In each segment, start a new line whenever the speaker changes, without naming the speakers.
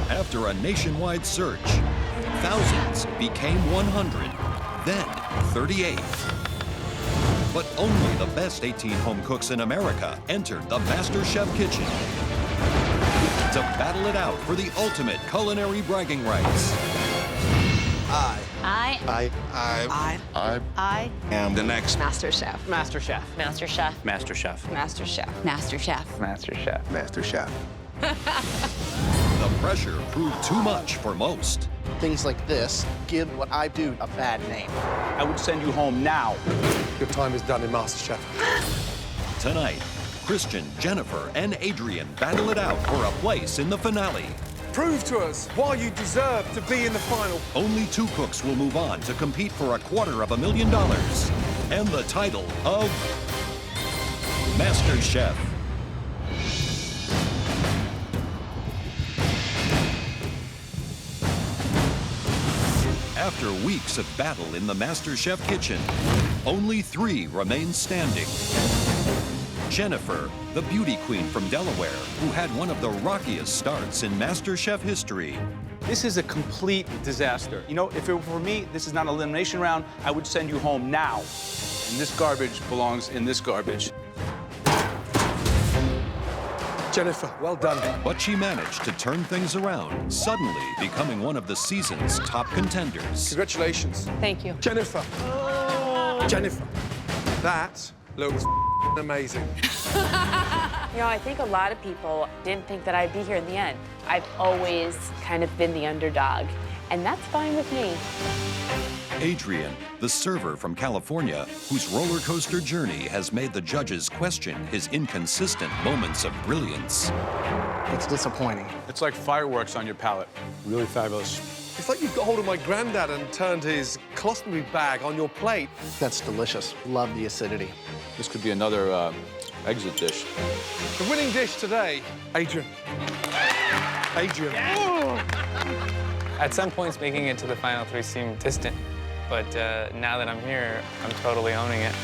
After a nationwide search, thousands became 100, then 38. But only the best 18 home cooks in America entered the MasterChef kitchen to battle it out for the ultimate culinary bragging rights.
I
am the next
MasterChef.
MasterChef.
MasterChef.
MasterChef.
MasterChef.
MasterChef.
MasterChef.
MasterChef.
The pressure proved too much for most.
Things like this give what I do a bad name.
I would send you home now.
Your time is done in MasterChef.
Tonight, Christian, Jennifer, and Adrian battle it out for a place in the finale.
Prove to us why you deserve to be in the final.
Only 2 cooks will move on to compete for $250,000 and the title of MasterChef. After weeks of battle in the MasterChef kitchen, only 3 remain standing. Jennifer, the beauty queen from Delaware, who had one of the rockiest starts in MasterChef history.
This is a complete disaster. You know, if it were for me, this is not an elimination round. I would send you home now. And this garbage belongs in this garbage.
Jennifer, well done.
But she managed to turn things around, suddenly becoming one of the season's top contenders.
Congratulations.
Thank you.
Jennifer. Jennifer, that looks amazing.
You know, I think a lot of people didn't think that I'd be here in the end. I've always kind of been the underdog, and that's fine with me.
Adrien, the server from California, whose roller coaster journey has made the judges question his inconsistent moments of brilliance.
It's disappointing.
It's like fireworks on your palate.
Really fabulous. It's like you've got hold of my granddad and turned his colostomy bag on your plate.
That's delicious. Love the acidity.
This could be another exit dish.
The winning dish today, Adrian. Adrian.
At some points, making it to the final 3 seemed distant, but now that I'm here, I'm totally owning it.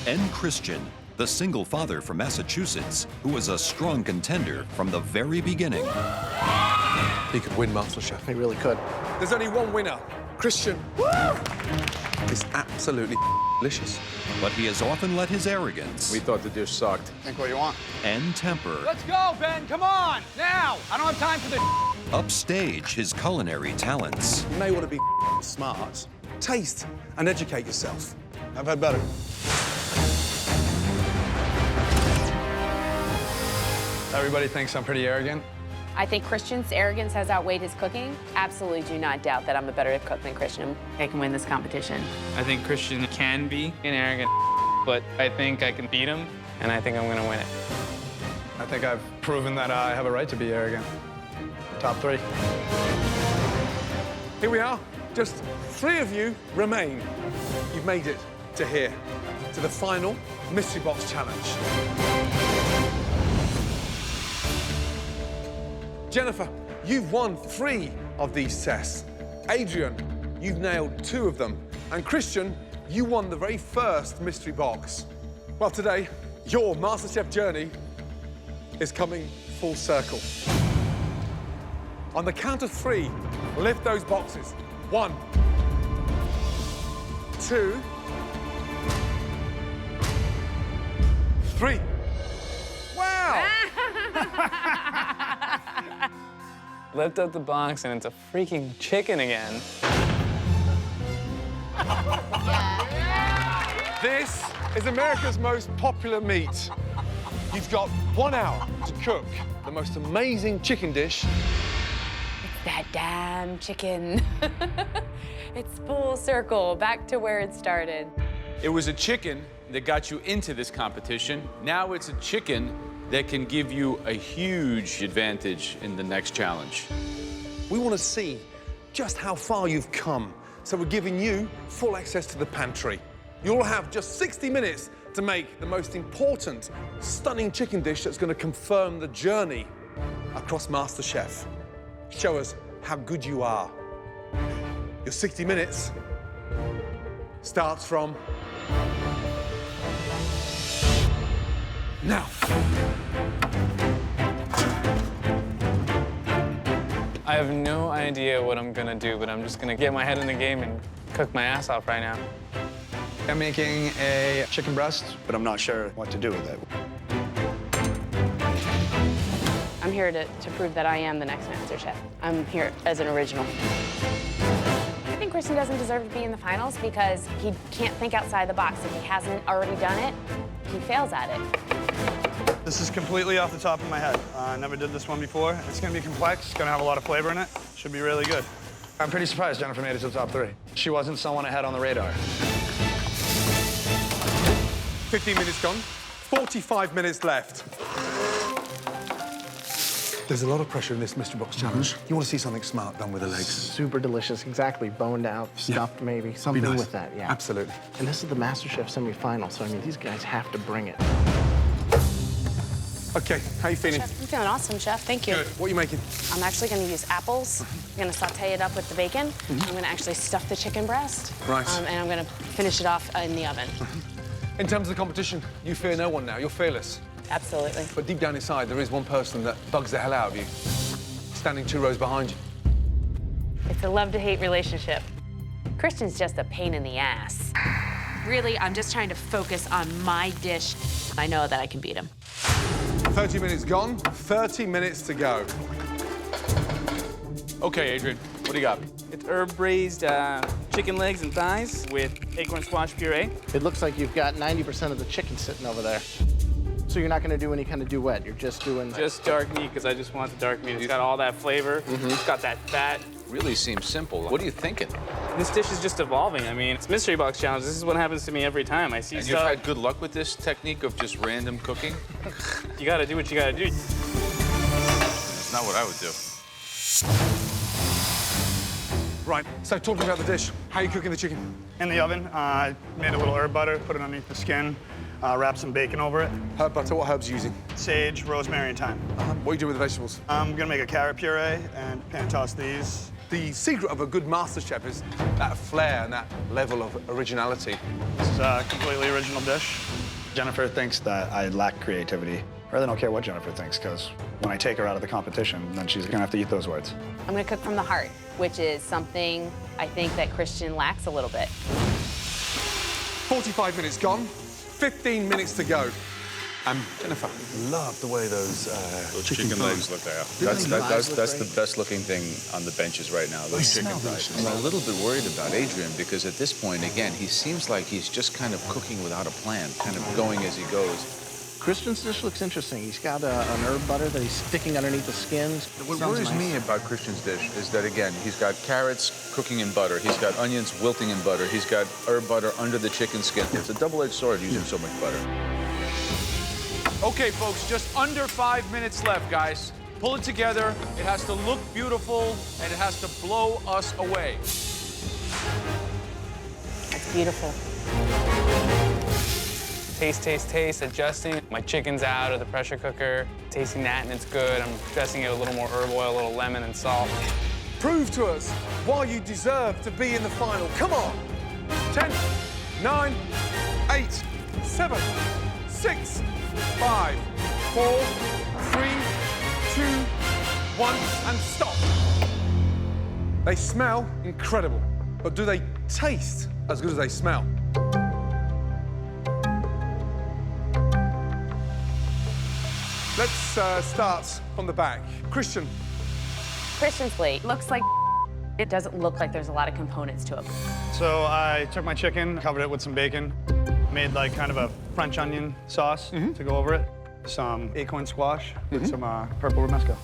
And Christian, the single father from Massachusetts, who was a strong contender from the very beginning.
He could win MasterChef.
He really could.
There's only one winner, Christian. It's absolutely delicious.
But he has often let his arrogance
We thought the dish sucked.
Think what you want.
and temper
Let's go, Ben. Come on, now. I don't have time for this.
upstage his culinary talents.
You may want to be smart. Taste and educate yourself. I've had better.
Everybody thinks I'm pretty arrogant.
I think Christian's arrogance has outweighed his cooking. Absolutely do not doubt that I'm a better cook than Christian. I can win this competition.
I think Christian can be an arrogant, but I think I can beat him, and I think I'm gonna win it. I think I've proven that I have a right to be arrogant. Top 3.
Here we are. Just 3 of you remain. You've made it to here, to the final Mystery Box Challenge. Jennifer, you've won 3 of these tests. Adrian, you've nailed 2 of them. And Christian, you won the very first mystery box. Well, today, your MasterChef journey is coming full circle. On the count of 3, lift those boxes. 1, 2, 3. Wow!
Lift up the box, and it's a freaking chicken again.
This is America's most popular meat. You've got 1 hour to cook the most amazing chicken dish.
It's that damn chicken. It's full circle, back to where it started.
It was a chicken that got you into this competition. Now it's a chicken that can give you a huge advantage in the next challenge.
We want to see just how far you've come, so we're giving you full access to the pantry. You'll have just 60 minutes to make the most important, stunning chicken dish that's going to confirm the journey across MasterChef. Show us how good you are. Your 60 minutes starts from now.
I have no idea what I'm gonna do, but I'm just gonna get my head in the game and cook my ass off right now.
I'm making a chicken breast, but I'm not sure what to do with it.
I'm here to prove that I am the next MasterChef. I'm here as an original. I think Christian doesn't deserve to be in the finals because he can't think outside the box. If he hasn't already done it, he fails at it.
This is completely off the top of my head. I never did this one before. It's gonna be complex, it's gonna have a lot of flavor in it. Should be really good. I'm pretty surprised Jennifer made it to the top 3. She wasn't someone I had on the radar.
15 minutes gone, 45 minutes left. There's a lot of pressure in this Mr. Box challenge. You want to see something smart done with the legs.
Super delicious, exactly. Boned out, stuffed maybe, something
nice.
with that, yeah.
Absolutely.
And this is the MasterChef semifinal, so I mean, these guys have to bring it.
Okay, how you feeling?
Chef, I'm feeling awesome, Chef. Thank you.
Good. What are you making?
I'm actually going to use apples. I'm going to saute it up with the bacon. I'm going to actually stuff the chicken breast.
Right.
And I'm going to finish it off in the oven.
In terms of the competition, you fear no one now. You're fearless.
Absolutely.
But deep down inside, there is one person that bugs the hell out of you, standing 2 rows behind you.
It's a love-to-hate relationship. Christian's just a pain in the ass. Really, I'm just trying to focus on my dish. I know that I can beat him.
30 minutes gone, 30 minutes to go.
Okay, Adrian, what do you got?
It's herb-braised chicken legs and thighs with acorn squash puree.
It looks like you've got 90% of the chicken sitting over there. So you're not gonna do any kind of duet, you're just doing...
Just dark meat, because I just want the dark meat. It's got all that flavor, it's got that fat.
Really seems simple. What are you thinking?
This dish is just evolving. I mean, it's Mystery Box Challenge. This is what happens to me every time. I see
And
stuff.
you've had good luck with this technique of just random cooking?
You gotta do what you gotta do.
That's not what I would do.
Right, so talk to me about the dish. How are you cooking the chicken?
In the oven, I made a little herb butter, put it underneath the skin, wrap some bacon over it.
Herb butter, what herbs are you using?
Sage, rosemary, and thyme.
What do you do with the vegetables?
I'm gonna make a carrot puree and pan toss these.
The secret of a good master chef is that flair and that level of originality.
This is a completely original dish. Jennifer thinks that I lack creativity. I really don't care what Jennifer thinks, because when I take her out of the competition, then she's gonna have to eat those words.
I'm going to cook from the heart, which is something I think that Christian lacks a little bit.
45 minutes gone, 15 minutes to go. Jennifer, I love the way those chicken legs
look there. That's the best looking thing on the benches right now, those chicken thighs. I'm a little bit worried about Adrian because at this point, again, he seems like he's just kind of cooking without a plan, kind of going as he goes.
Christian's dish looks interesting. He's got an herb butter that he's sticking underneath the skins.
What worries me about Christian's dish is that, again, he's got carrots cooking in butter, he's got onions wilting in butter, he's got herb butter under the chicken skin. It's a double-edged sword using so much butter. Okay, folks, just under 5 minutes left, guys. Pull it together. It has to look beautiful, and it has to blow us away.
That's beautiful.
Taste, taste, taste, adjusting. My chicken's out of the pressure cooker, tasting that, and it's good. I'm dressing it with a little more herb oil, a little lemon and salt.
Prove to us why you deserve to be in the final. Come on. 10, 9, 8, 7, 6, 5, 4, 3, 2, 1, and stop. They smell incredible, but do they taste as good as they smell? Let's start from the back. Christian.
Christian's plate looks like it doesn't look like there's a lot of components to it.
So I took my chicken, covered it with some bacon, made like kind of a French onion sauce to go over it, some acorn squash, and some purple romesco.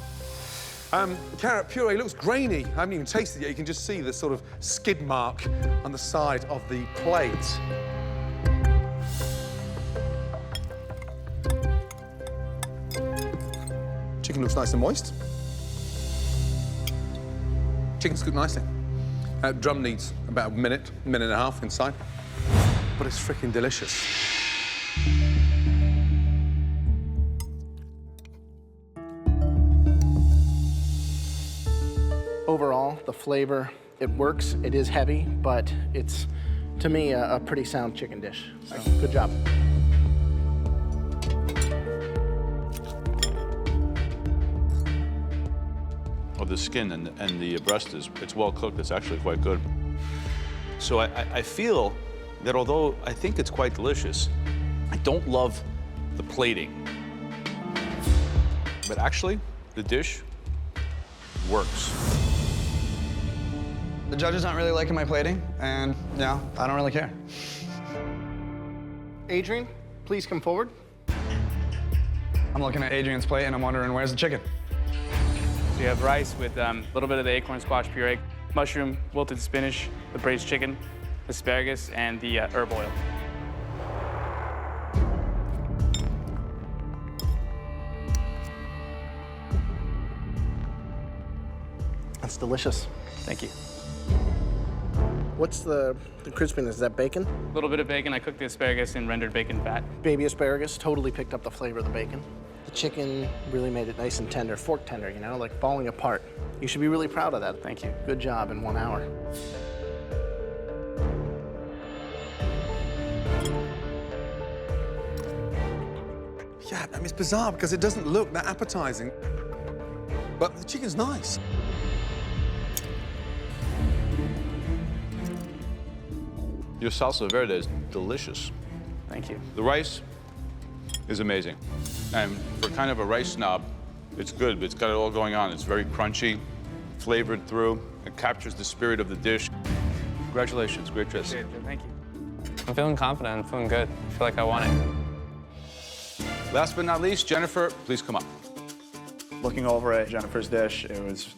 Carrot puree looks grainy. I haven't even tasted it yet. You can just see the sort of skid mark on the side of the plate. Chicken looks nice and moist. Chicken's cooked nicely. Drum needs about a minute and a half inside. But it's freaking delicious.
Overall, the flavor, it works. It is heavy, but it's, to me, a pretty sound chicken dish. So, good job.
of the skin and the breast it's well cooked. It's actually quite good. So I feel that although I think it's quite delicious, I don't love the plating. But actually, the dish works.
The judges aren't really liking my plating, and, you know, I don't really care.
Adrian, please come forward.
I'm looking at Adrian's plate, and I'm wondering, where's the chicken?
So you have rice with a little bit of the acorn squash puree, mushroom, wilted spinach, the braised chicken, asparagus, and the herb oil.
That's delicious.
Thank you.
What's the crispiness? Is that bacon?
A little bit of bacon. I cooked the asparagus in rendered bacon fat.
Baby asparagus totally picked up the flavor of the bacon. The chicken really made it nice and tender, fork tender, you know, like falling apart. You should be really proud of that.
Thank you.
Good job in 1 hour.
Yeah, I mean, it's bizarre because it doesn't look that appetizing, but the chicken's nice.
Your salsa verde is delicious.
Thank you.
The rice is amazing. And for kind of a rice snob, it's good, but it's got it all going on. It's very crunchy, flavored through. It captures the spirit of the dish. Congratulations, great dress.
Thank you.
I'm feeling confident. I'm feeling good. I feel like I want it.
Last but not least, Jennifer, please come up.
Looking over at Jennifer's dish, it was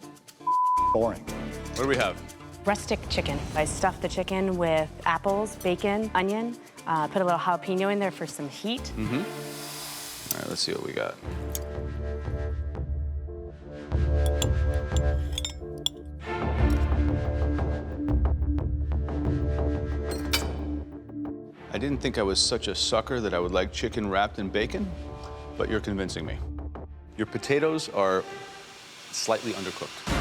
boring.
What do we have?
Rustic chicken. I stuffed the chicken with apples, bacon, onion, put a little jalapeno in there for some heat.
Mm-hmm. All right, let's see what we got. I didn't think I was such a sucker that I would like chicken wrapped in bacon, but you're convincing me. Your potatoes are slightly undercooked.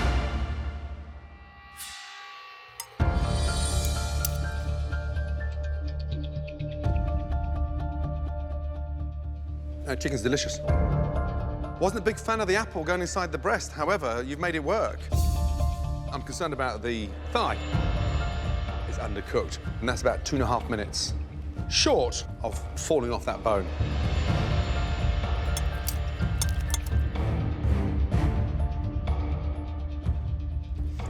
Chicken's delicious. Wasn't a big fan of the apple going inside the breast. However, you've made it work. I'm concerned about the thigh. It's undercooked, and that's about 2.5 minutes short of falling off that bone.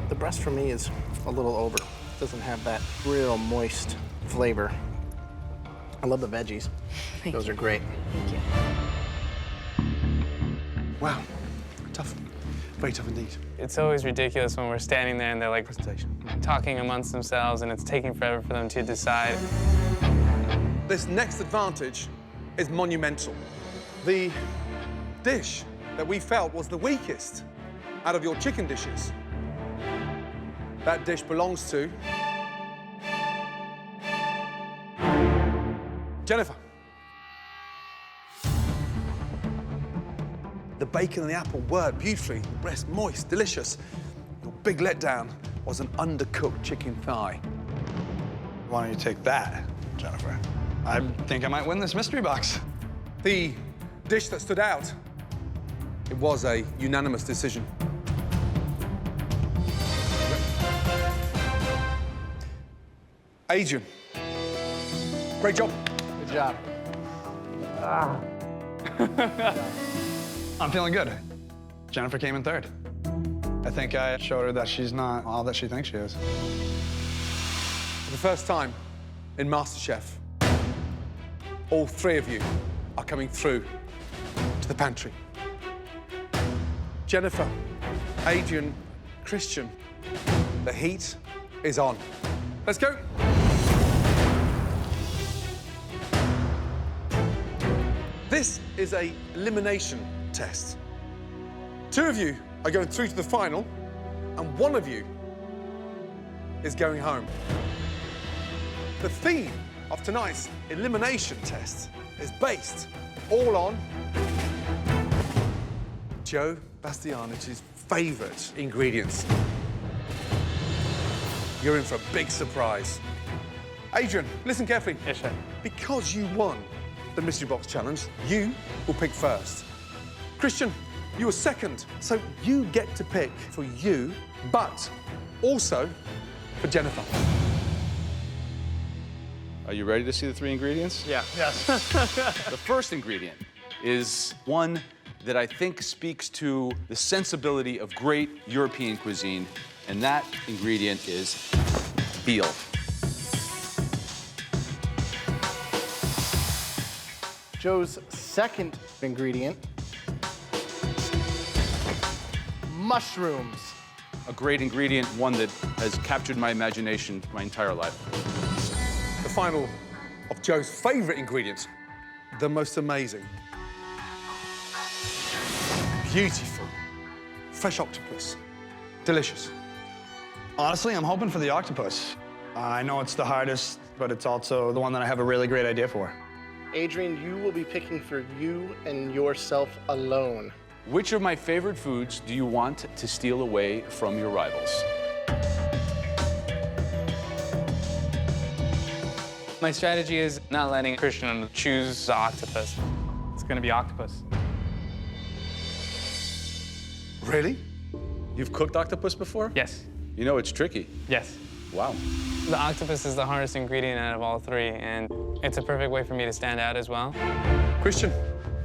The breast for me is a little over. It doesn't have that real moist flavor. I love the veggies. Those are great.
Thank you.
Wow, tough, very tough indeed.
It's always ridiculous when we're standing there and they're like talking amongst themselves and it's taking forever for them to decide.
This next advantage is monumental. The dish that we felt was the weakest out of your chicken dishes, that dish belongs to Jennifer. The bacon and the apple worked beautifully, the breast moist, delicious. Your big letdown was an undercooked chicken thigh.
Why don't you take that, Jennifer? I think I might win this mystery box.
The dish that stood out, it was a unanimous decision. Adrian, great job.
Good job.
I'm feeling good. Jennifer came in third. I think I showed her that she's not all that she thinks she is.
For the first time in MasterChef, all three of you are coming through to the pantry. Jennifer, Adrian, Christian, the heat is on. Let's go. This is an elimination test. 2 of you are going through to the final, and 1 of you is going home. The theme of tonight's elimination test is based all on Joe Bastianich's favorite ingredients. You're in for a big surprise. Adrian, listen carefully.
Yes, chef.
Because you won the Mystery Box Challenge, you will pick first. Christian, You were second, so you get to pick for you, but also for Jennifer.
Are you ready to see the 3 ingredients?
Yeah. Yes.
The first ingredient is one that I think speaks to the sensibility of great European cuisine, and that ingredient is veal.
Joe's second ingredient, mushrooms.
A great ingredient, one that has captured my imagination my entire life.
The final of Joe's favorite ingredient, the most amazing. Beautiful. Fresh octopus. Delicious.
Honestly, I'm hoping for the octopus. I know it's the hardest, but it's also the one that I have a really great idea for.
Adrian, you will be picking for you and yourself alone.
Which of my favorite foods do you want to steal away from your rivals?
My strategy is not letting Christian choose the octopus. It's gonna be octopus.
Really?
You've cooked octopus before?
Yes.
You know it's tricky.
Yes.
Wow.
The octopus is the hardest ingredient out of all 3, and it's a perfect way for me to stand out as well.
Christian,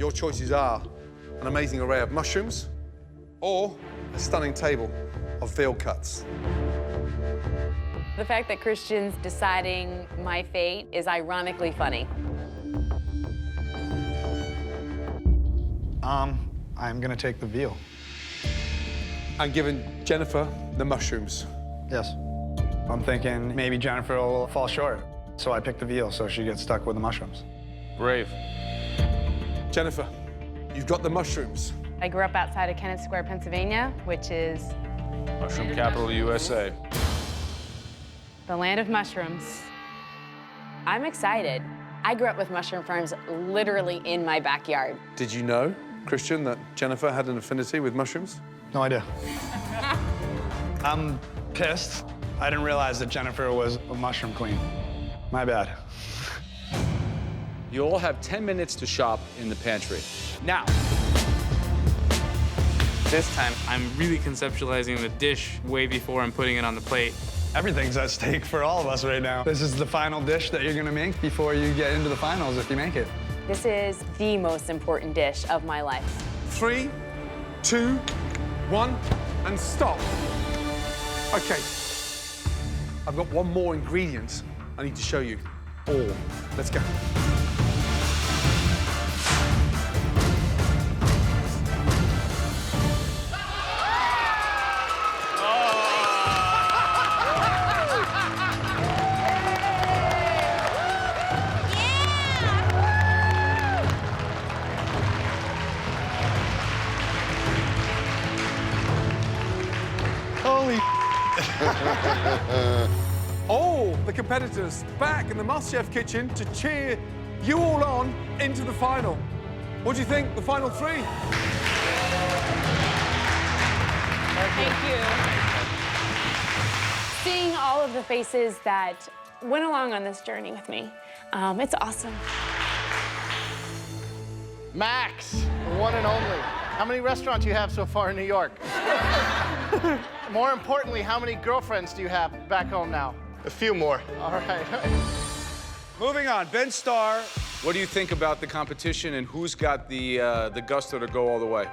your choices are an amazing array of mushrooms or a stunning table of veal cuts.
The fact that Christian's deciding my fate is ironically funny.
I'm gonna take the veal.
And giving Jennifer the mushrooms.
Yes. I'm thinking maybe Jennifer will fall short. So I picked the veal so she gets stuck with the mushrooms.
Brave.
Jennifer, you've got the mushrooms.
I grew up outside of Kennett Square, Pennsylvania, which is
Mushroom capital USA.
the land of mushrooms. I'm excited. I grew up with mushroom farms literally in my backyard.
Did you know, Christian, that Jennifer had an affinity with mushrooms?
No idea. I'm pissed. I didn't realize that Jennifer was a mushroom queen. My bad.
You all have 10 minutes to shop in the pantry. Now.
This time, I'm really conceptualizing the dish way before I'm putting it on the plate.
Everything's at stake for all of us right now. This is the final dish that you're gonna make before you get into the finals if you make it.
This is the most important dish of my life.
3, 2, 1, and stop. Okay. I've got one more ingredient I need to show you all. Let's go.
Holy
All the competitors back in the MasterChef kitchen to cheer you all on into the final. What do you think, the final 3?
Thank you. Seeing all of the faces that went along on this journey with me, it's awesome.
Max, the one and only. How many restaurants do you have so far in New York? More importantly, how many girlfriends do you have back home now?
A few more.
All right.
Moving on, Ben Starr. What do you think about the competition and who's got the gusto to go all the way?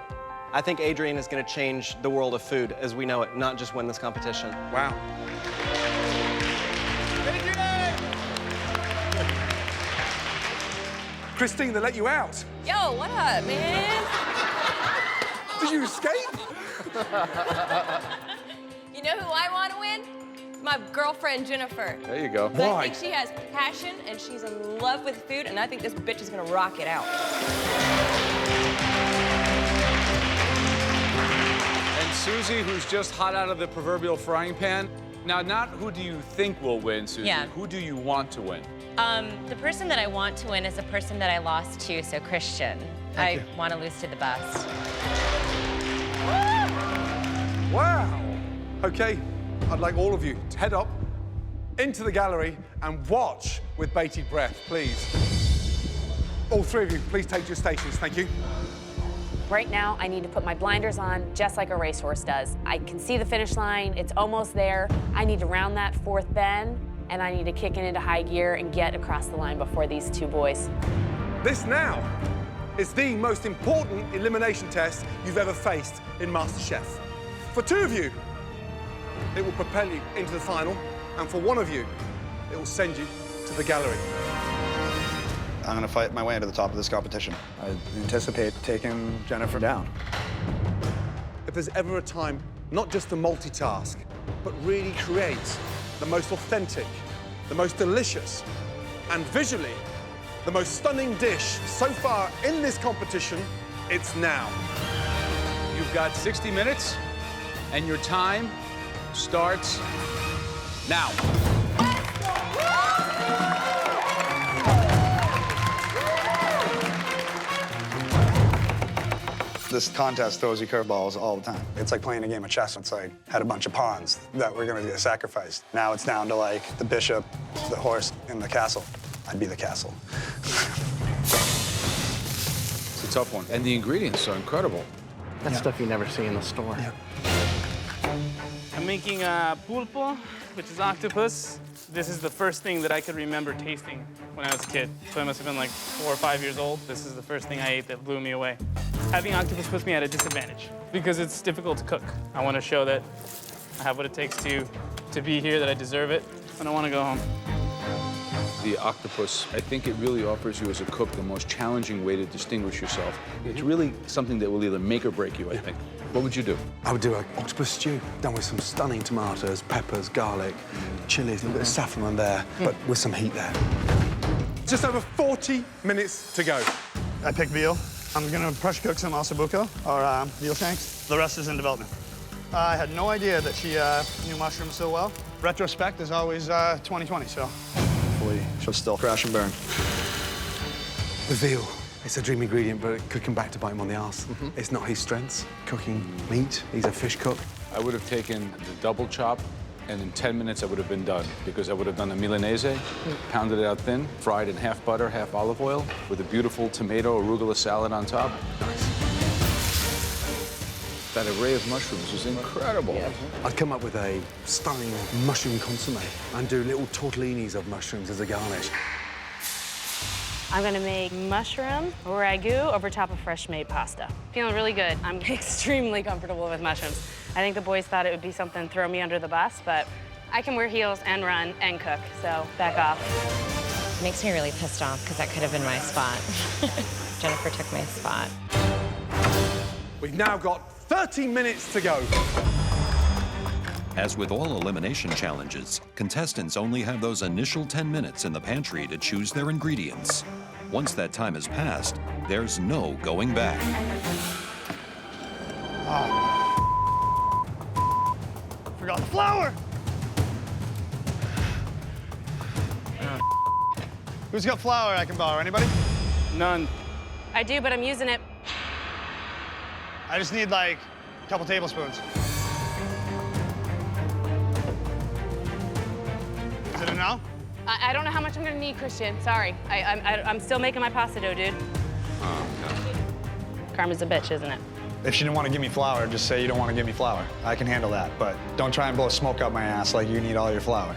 I think Adrian is going to change the world of food as we know it, not just win this competition.
Wow. Christine, they let you out.
Yo, what up, man?
Did you escape?
You know who I want to win? My girlfriend, Jennifer.
There you go.
Why?
I think she has passion, and she's in love with food, and I think this bitch is gonna rock it out.
And Susie, who's just hot out of the proverbial frying pan. Now, not who do you think will win, Susie?
Yeah.
Who do you want to win?
The person that I want to win is the person that I lost to, so Christian. I want to lose to the best.
Wow. Okay, I'd like all of you to head up into the gallery and watch with bated breath, please. All 3 of you, please take your stations, thank you.
Right now, I need to put my blinders on just like a racehorse does. I can see the finish line, it's almost there. I need to round that fourth bend, and I need to kick it into high gear and get across the line before these two boys.
This now is the most important elimination test you've ever faced in MasterChef. For two of you, it will propel you into the final, and for one of you, it will send you to the gallery.
I'm gonna fight my way into the top of this competition. I anticipate taking Jennifer down.
If there's ever a time not just to multitask, but really create the most authentic, the most delicious, and visually the most stunning dish so far in this competition, it's now.
You've got 60 minutes, and your time starts now.
This contest throws you curveballs all the time. It's like playing a game of chess. It's like, had a bunch of pawns that were gonna get sacrificed. Now it's down to like the bishop, the horse, and the castle. I'd be the castle.
It's a tough one. And the ingredients are incredible.
That's stuff you never see in the store.
Yeah.
I'm making pulpo, which is octopus. This is the first thing that I could remember tasting when I was a kid. So I must have been like 4 or 5 years old. This is the first thing I ate that blew me away. Having octopus puts me at a disadvantage because it's difficult to cook. I want to show that I have what it takes to be here, that I deserve it, and I want to go home.
The octopus, I think it really offers you as a cook the most challenging way to distinguish yourself. It's really something that will either make or break you, I think. What would you do?
I would do an octopus stew, done with some stunning tomatoes, peppers, garlic, chilies, a little bit of saffron on there, but with some heat there. Just over 40 minutes to go.
I picked veal. I'm gonna pressure cook some Osso Buco, or veal shanks. The rest is in development. I had no idea that she knew mushrooms so well. Retrospect is always 2020, so hopefully she'll still crash and burn.
The veal, it's a dream ingredient, but it could come back to bite him on the arse. It's not his strengths, cooking meat. He's a fish cook.
I would have taken the double chop, and in 10 minutes I would have been done, because I would have done a Milanese, pounded it out thin, fried in half butter, half olive oil, with a beautiful tomato arugula salad on top.
Nice.
That array of mushrooms was incredible.
Yeah.
I'd come up with a stunning mushroom consomme and do little tortellinis of mushrooms as a garnish.
I'm gonna make mushroom ragu over top of fresh made pasta. Feeling really good. I'm extremely comfortable with mushrooms. I think the boys thought it would be something throw me under the bus, but I can wear heels and run and cook, so back off.
It makes me really pissed off because that could have been my spot. Jennifer took my spot.
We've now got 30 minutes to go.
As with all elimination challenges, contestants only have those initial 10 minutes in the pantry to choose their ingredients. Once that time has passed, there's no going back.
Forgot the flour! Who's got flour I can borrow? Anybody?
None.
I do, but I'm using it.
I just need like a couple tablespoons. Is it enough?
I don't know how much I'm gonna need, Christian. Sorry. I'm still making my pasta dough, dude.
Oh, no.
Karma's a bitch, isn't it?
If she didn't want to give me flour, just say you don't want to give me flour. I can handle that, but don't try and blow smoke up my ass like you need all your flour.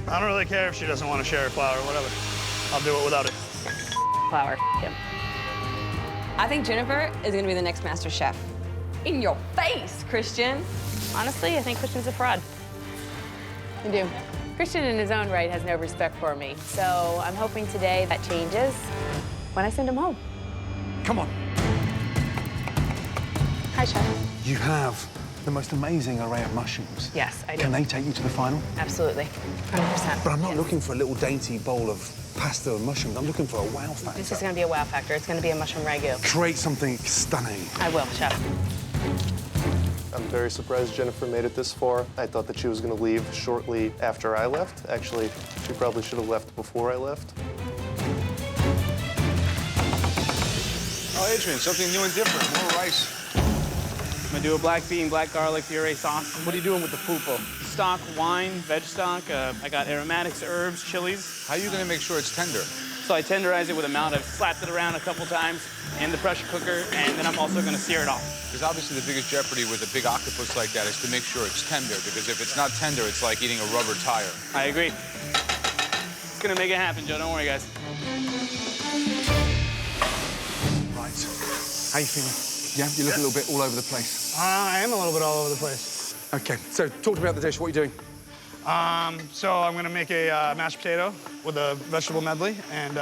I don't really care if she doesn't want to share her flour or whatever. I'll do it without it.
Flour, Kim.
I think Jennifer is gonna be the next MasterChef. In your face, Christian.
Honestly, I think Christian's a fraud. I do. Christian in his own right has no respect for me, so I'm hoping today that changes when I send him home.
Come on.
Hi, Chef.
You have the most amazing array of mushrooms.
Yes, I do.
Can they take you to the final?
Absolutely, 100%.
But I'm not looking for a little dainty bowl of pasta and mushrooms. I'm looking for a wow factor.
This is gonna be a wow factor. It's gonna be a mushroom ragu.
Create something stunning.
I will, Chef.
I'm very surprised Jennifer made it this far. I thought that she was going to leave shortly after I left. Actually, she probably should have left before I left.
Oh, Adrian, something new and different, more rice.
I'm gonna do a black bean, black garlic puree sauce. What are you doing with the pulpo? Stock, wine, veg stock. I got aromatics, herbs, chilies.
How are you gonna make sure it's tender?
So I tenderize it with a mount. I've slapped it around a couple times in the pressure cooker, and then I'm also gonna sear it off.
Because obviously the biggest jeopardy with a big octopus like that is to make sure it's tender, because if it's not tender, it's like eating a rubber tire.
I agree. It's gonna make it happen, Joe. Don't worry, guys.
Right. How you feeling? Yeah, you look a little bit all over the place.
I am a little bit all over the place.
Okay, so talk to me about the dish. What are you doing?
So I'm gonna make a mashed potato with a vegetable medley, and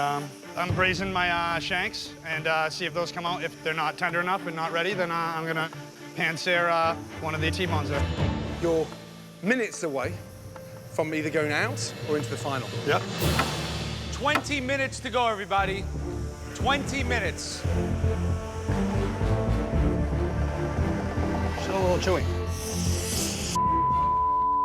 I'm braising my shanks and see if those come out. If they're not tender enough and not ready, then I'm gonna pan sear one of the T-bones there.
You're minutes away from either going out or into the final.
Yep.
20 minutes to go, everybody. 20 minutes.
Still a little chewy.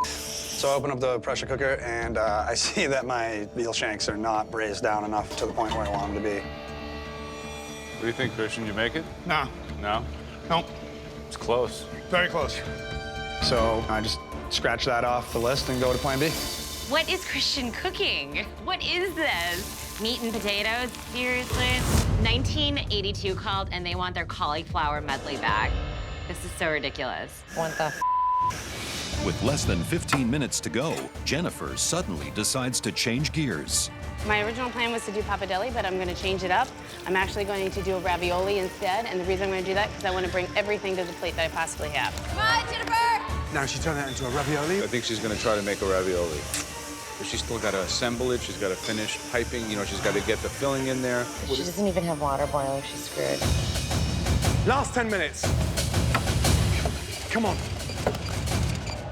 So I open up the pressure cooker, and I see that my veal shanks are not braised down enough to the point where I want them to be.
What do you think, Christian? You make it?
No.
No?
Nope.
It's close.
Very close.
So I just scratch that off the list and go to plan B.
What is Christian cooking? What is this? Meat and potatoes? Seriously? 1982 called, and they want their cauliflower medley back. This is so ridiculous.
What the
With less than 15 minutes to go, Jennifer suddenly decides to change gears.
My original plan was to do pappardelle, but I'm going to change it up. I'm actually going to do a ravioli instead, and the reason I'm going to do that is because I want to bring everything to the plate that I possibly have.
Come on, Jennifer!
Now she's turning that into a ravioli.
I think she's gonna try to make a ravioli. But she's still gotta assemble it, she's gotta finish piping, you know, she's gotta get the filling in there.
She doesn't even have water boiling. She's screwed.
Last 10 minutes. Come on.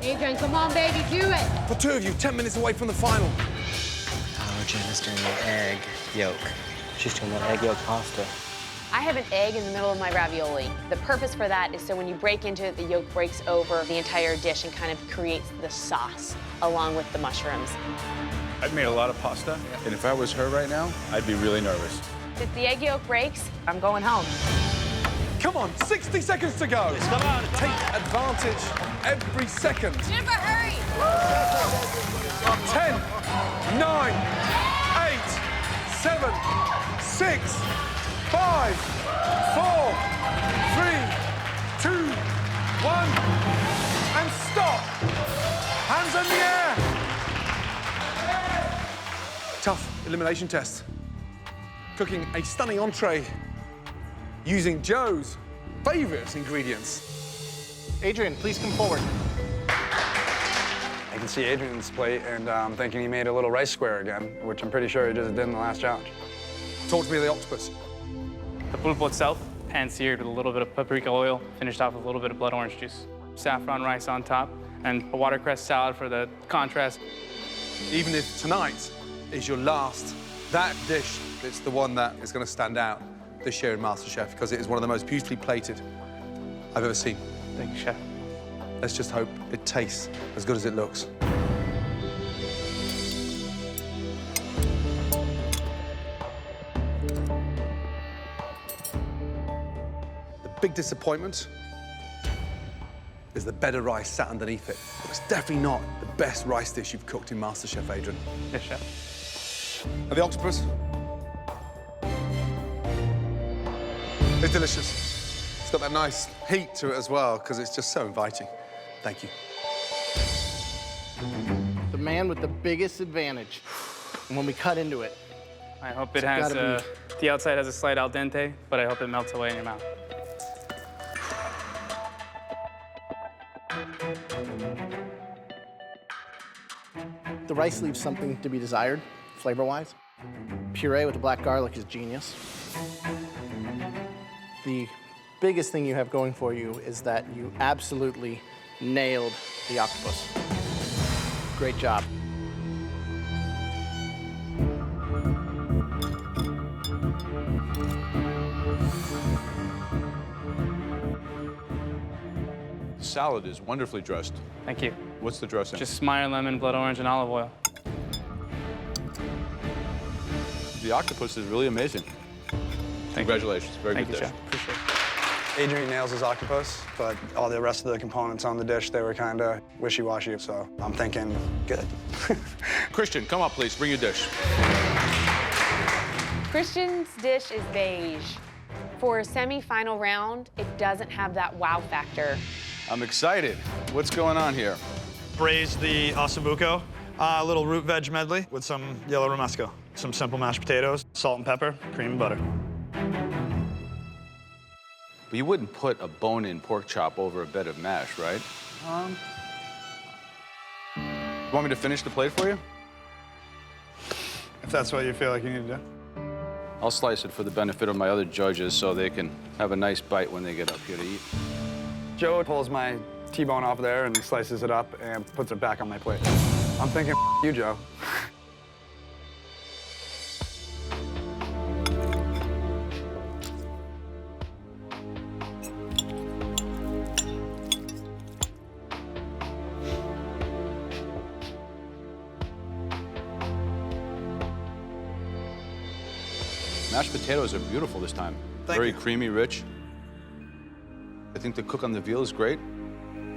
Adrian, come on, baby, do it!
For two of you, 10 minutes away from the final.
Oh, Jenna's doing the egg yolk. She's doing the egg yolk pasta.
I have an egg in the middle of my ravioli. The purpose for that is so when you break into it, the yolk breaks over the entire dish and kind of creates the sauce along with the mushrooms.
I've made a lot of pasta, and if I was her right now, I'd be really nervous.
If the egg yolk breaks, I'm going home.
Come on, 60 seconds to go.
Come on.
Take advantage of every second.
Jennifer, hurry!
10, 9, 8, 7, 6, 5, 4, 3, 2, 1, and stop. Hands in the air. Tough elimination test. Cooking a stunning entree using Joe's favorite ingredients.
Adrian, please come forward.
I can see Adrian's plate, and I'm thinking he made a little rice square again, which I'm pretty sure he just did in the last challenge.
Talk to me of the octopus.
The pulpo itself, pan-seared with a little bit of paprika oil, finished off with a little bit of blood orange juice. Saffron rice on top, and a watercress salad for the contrast.
Even if tonight is your last, that dish is the one that is going to stand out this year in MasterChef, because it is one of the most beautifully plated I've ever seen.
Thank you, Chef.
Let's just hope it tastes as good as it looks. The big disappointment is the bed of rice sat underneath it. It's definitely not the best rice dish you've cooked in MasterChef, Adrian.
Yes, Chef.
And the octopus? It's delicious. It's got that nice heat to it as well, because it's just so inviting. Thank you.
The man with the biggest advantage. And when we cut into it,
I hope it has, the outside has a slight al dente, but I hope it melts away in your mouth.
the rice leaves something to be desired, flavor-wise. Puree with the black garlic is genius. The biggest thing you have going for you is that you absolutely nailed the octopus. Great job.
Salad is wonderfully dressed.
Thank you.
What's the dressing?
Just Meyer lemon, blood orange, and olive oil.
The octopus is really amazing. Congratulations. Very
Thank
good
you,
dish.
Chef. Appreciate it.
Adrian nails his octopus, but all the rest of the components on the dish, they were kind of wishy-washy, so I'm thinking good.
Christian, come up, please. Bring your dish.
Christian's dish is beige. For a semi-final round, it doesn't have that wow factor.
I'm excited. What's going on here?
Braised the Osso Buco, a little root veg medley with some yellow romesco, some simple mashed potatoes, salt and pepper, cream and butter.
But you wouldn't put a bone-in pork chop over a bed of mash, right? Want me to finish the plate for you?
If that's what you feel like you need to do.
I'll slice it for the benefit of my other judges so they can have a nice bite when they get up here to eat.
Joe pulls my T-bone off there and slices it up and puts it back on my plate. I'm thinking, you, Joe.
Mashed potatoes are beautiful this time. Very creamy, rich. I think the cook on the veal is great.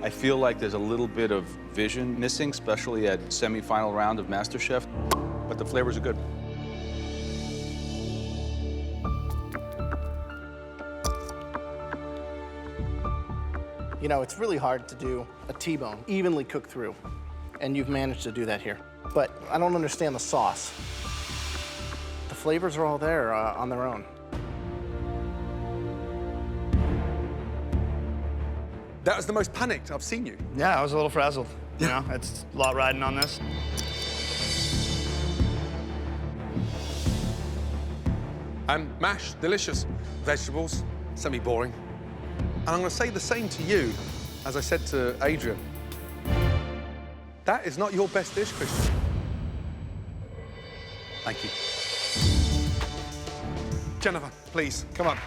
I feel like there's a little bit of vision missing, especially at semi-final round of MasterChef, but the flavors are good.
You know, it's really hard to do a T-bone evenly cooked through, and you've managed to do that here. But I don't understand the sauce. The flavors are all there on their own.
That was the most panicked I've seen you.
Yeah, I was a little frazzled. You know, it's a lot riding on this.
Mash, delicious. Vegetables, semi-boring. And I'm going to say the same to you, as I said to Adrian. That is not your best dish, Christian. Thank you. Jennifer, please, come on.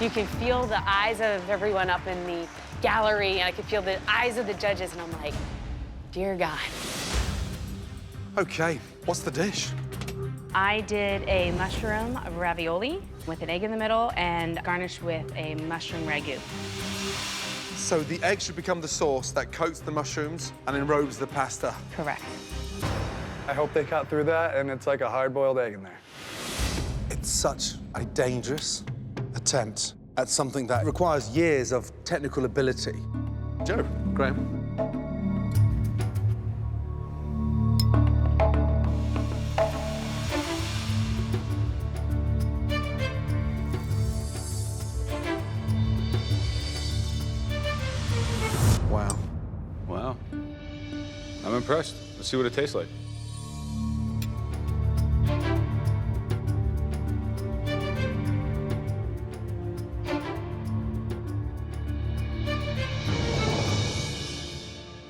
You can feel the eyes of everyone up in the gallery, and I can feel the eyes of the judges, and I'm like, dear God.
Okay, what's the dish?
I did a mushroom ravioli with an egg in the middle and garnished with a mushroom ragu.
So the egg should become the sauce that coats the mushrooms and enrobes the pasta.
Correct.
I hope they cut through that and it's like a hard-boiled egg in there.
It's such a dangerous attempt at something that requires years of technical ability. Joe, Graham. Wow.
Wow. I'm impressed. Let's see what it tastes like.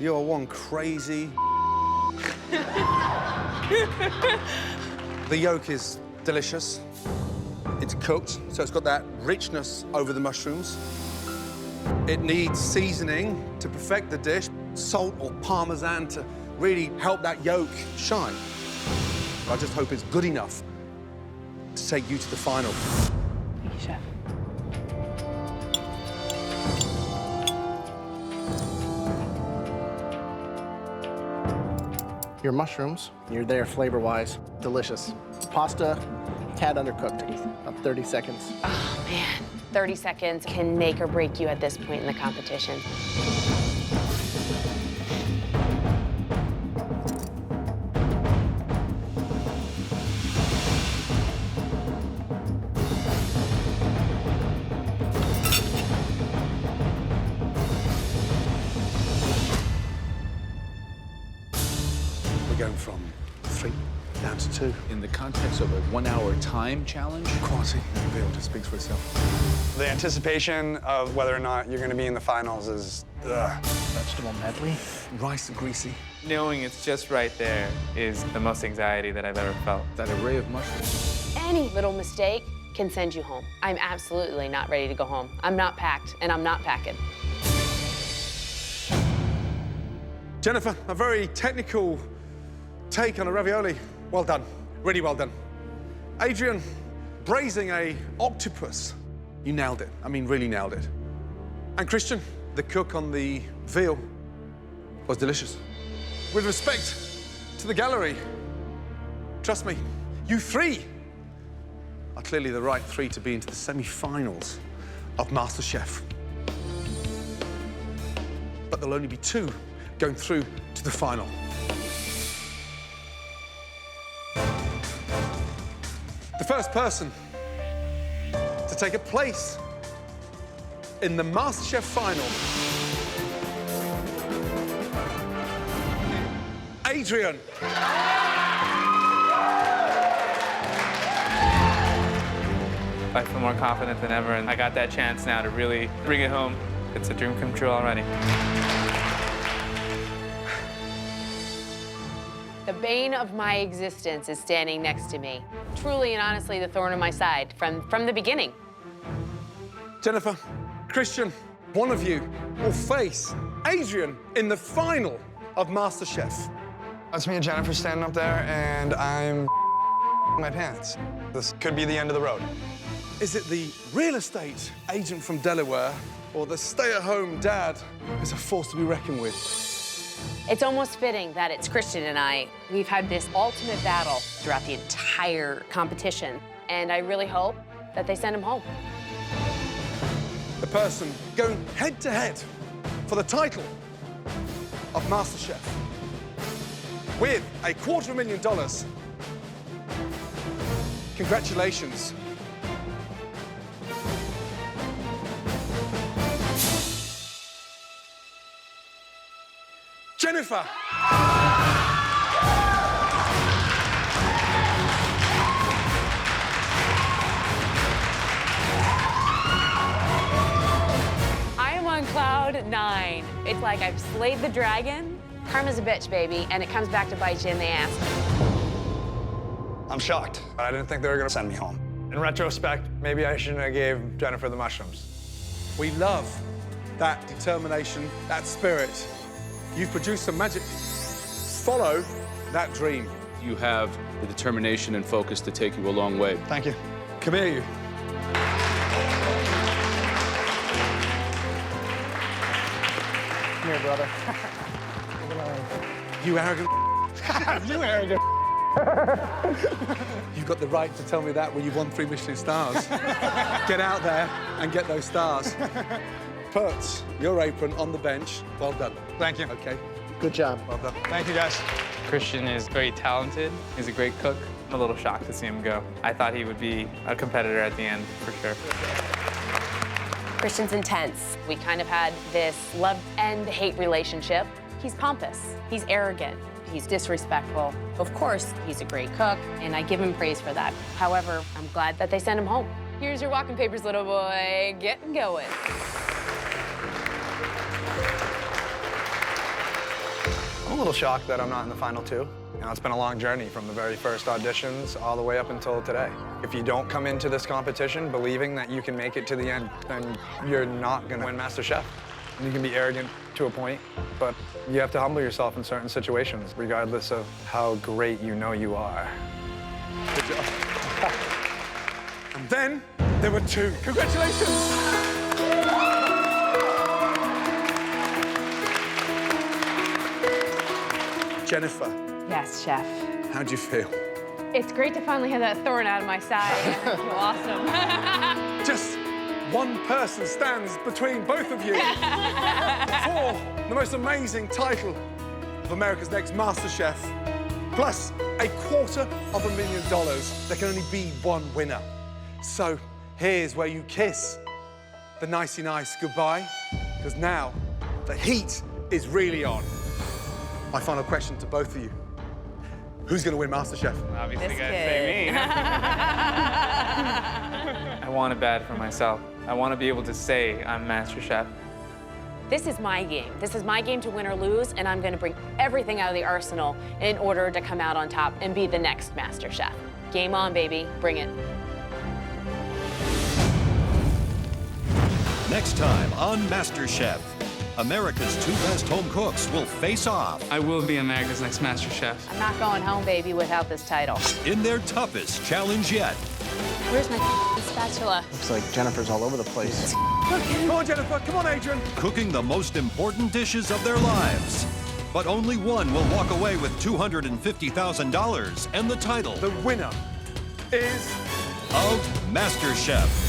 You're one crazy. The yolk is delicious. It's cooked, so it's got that richness over the mushrooms. It needs seasoning to perfect the dish, salt or parmesan to really help that yolk shine. I just hope it's good enough to take you to the final.
Thank you, Chef.
Your mushrooms, you're there flavor-wise, delicious. Pasta, tad undercooked, about 30 seconds.
Oh, man. 30 seconds can make or break you at this point in the competition.
We're going from 3 down to 2.
In the context of a 1-hour time challenge?
Quality and Veal just speaks for itself.
The anticipation of whether or not you're going to be in the finals is,
Vegetable medley.
Rice greasy.
Knowing it's just right there is the most anxiety that I've ever felt.
That array of mushrooms.
Any little mistake can send you home. I'm absolutely not ready to go home. I'm not packed, and I'm not packing.
Jennifer, a very technical take on a ravioli. Well done, really well done. Adrian, braising a octopus. You nailed it, I mean really nailed it. And Christian, the cook on the veal was delicious. With respect to the gallery, trust me, you three are clearly the right three to be into the semi-finals of MasterChef. But there'll only be two going through to the final. The first person to take a place in the MasterChef final, Adrian.
I feel more confident than ever, and I got that chance now to really bring it home. It's a dream come true already.
The bane of my existence is standing next to me. Truly and honestly, the thorn in my side from the beginning.
Jennifer, Christian, one of you will face Adrian in the final of MasterChef.
That's me and Jennifer standing up there, and I'm my pants. This could be the end of the road.
Is it the real estate agent from Delaware or the stay-at-home dad who's a force to be reckoned with?
It's almost fitting that it's Christian and I. We've had this ultimate battle throughout the entire competition, and I really hope that they send him home.
The person going head-to-head for the title of MasterChef with $250,000. Congratulations. Jennifer.
I am on cloud 9. It's like I've slayed the dragon. Karma's a bitch, baby, and it comes back to bite you in the ass.
I'm shocked. I didn't think they were gonna send me home. In retrospect, maybe I shouldn't have gave Jennifer the mushrooms.
We love that determination, that spirit. You've produced some magic. Follow that dream.
You have the determination and focus to take you a long way.
Thank you.
Come here, you.
Come here, brother.
You arrogant.
You arrogant.
You've got the right to tell me that when you've won 3 Michelin stars. Get out there and get those stars. Put your apron on the bench. Well done.
Thank you.
Okay.
Good job.
Well done.
Thank you, guys.
Christian is very talented. He's a great cook. I'm a little shocked to see him go. I thought he would be a competitor at the end, for sure.
Christian's intense. We kind of had this love and hate relationship. He's pompous. He's arrogant. He's disrespectful. Of course, he's a great cook, and I give him praise for that. However, I'm glad that they sent him home. Here's your walking papers, little boy. Get going.
I'm a little shocked that I'm not in the final two. You know, it's been a long journey from the very first auditions all the way up until today. If you don't come into this competition believing that you can make it to the end, then you're not gonna win MasterChef. You can be arrogant to a point, but you have to humble yourself in certain situations, regardless of how great you know you are.
Good job. And then there were two. Congratulations! Jennifer.
Yes, chef.
How'd you feel?
It's great to finally have that thorn out of my side. I feel awesome.
Just one person stands between both of you for the most amazing title of America's Next MasterChef, plus $250,000. There can only be one winner. So here's where you kiss the nicey nice goodbye, because now the heat is really on. My final question to both of you. Who's going to win MasterChef?
Obviously, gotta say me. I want it bad for myself. I want to be able to say I'm MasterChef.
This is my game. This is my game to win or lose, and I'm going to bring everything out of the arsenal in order to come out on top and be the next MasterChef. Game on, baby. Bring it.
Next time on MasterChef, America's two best home cooks will face off.
I will be America's Next MasterChef.
I'm not going home, baby, without this title.
In their toughest challenge yet.
Where's my spatula?
Looks like Jennifer's all over the place.
Come on, Jennifer. Come on, Adrian.
Cooking the most important dishes of their lives. But only one will walk away with $250,000 and the title.
The winner is
of MasterChef.